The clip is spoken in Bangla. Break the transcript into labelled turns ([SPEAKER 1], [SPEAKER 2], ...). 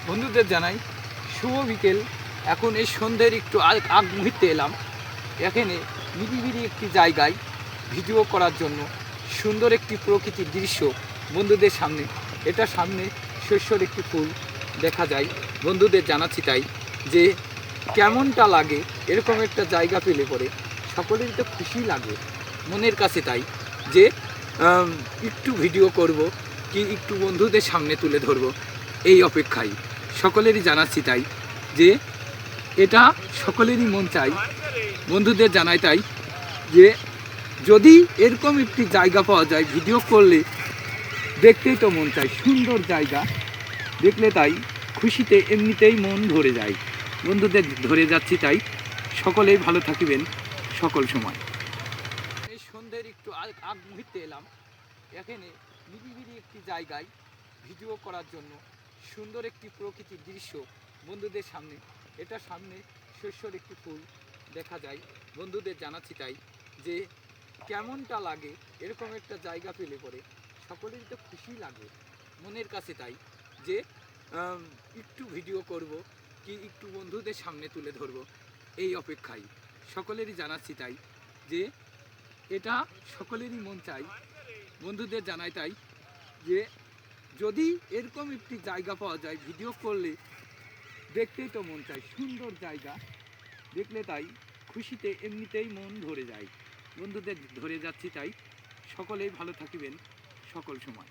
[SPEAKER 1] বন্ধুদের জানাই শুভ বিকেল। এখন এই সন্ধ্যের একটু আগ মুহূর্তে এলাম এখানে নিরিবিলি একটি জায়গায় ভিডিও করার জন্য। সুন্দর একটি প্রকৃতির দৃশ্য বন্ধুদের সামনে, এটা সামনে শস্যর একটি ফুল দেখা যায়। বন্ধুদের জানাচ্ছি তাই যে কেমনটা লাগে এরকম একটা জায়গা পেলে পরে সকলেরই তো খুশি লাগে মনের কাছে। তাই যে একটু ভিডিও করব কি একটু বন্ধুদের সামনে তুলে ধরবো এই অপেক্ষায় সকলেরই জানাচ্ছি তাই যে এটা সকলেরই মন চাই। বন্ধুদের জানাই তাই যে যদি এরকম একটি জায়গা পাওয়া যায় ভিডিও করলে দেখতেই তো মন চাই। সুন্দর জায়গা দেখলে তাই খুশিতে এমনিতেই মন ভরে যায়। বন্ধুদের ধরে যাচ্ছি তাই সকলেই ভালো থাকিবেন সকল সময়। এই সন্ধ্যের একটু আগ মুহূর্তে এলাম এখানে নিরিবিলি একটি জায়গায় ভিডিও করার জন্য। সুন্দর একটি প্রকৃতির দৃশ্য বন্ধুদের সামনে, এটা সামনে শস্যর একটি ফুল দেখা যায়। বন্ধুদের জানাচ্ছি তাই যে কেমনটা লাগে এরকম একটা জায়গা পেলে পরে সকলেরই তো খুশি লাগে মনের কাছে। তাই যে একটু ভিডিও করব কি একটু বন্ধুদের সামনে তুলে ধরবো এই অপেক্ষায় সকলেরই জানাচ্ছি তাই যে এটা সকলেরই মন চাই। বন্ধুদের জানাই তাই যে যদি এরকম একটি জায়গা পাওয়া যায় ভিডিও করলে দেখতেই তো মন চাই। সুন্দর জায়গা দেখলে তাই খুশিতে এমনিতেই মন ভরে যায়। বন্ধুদের ধরে যাচ্ছি তাই সকলেই ভালো থাকিবেন সকল সময়।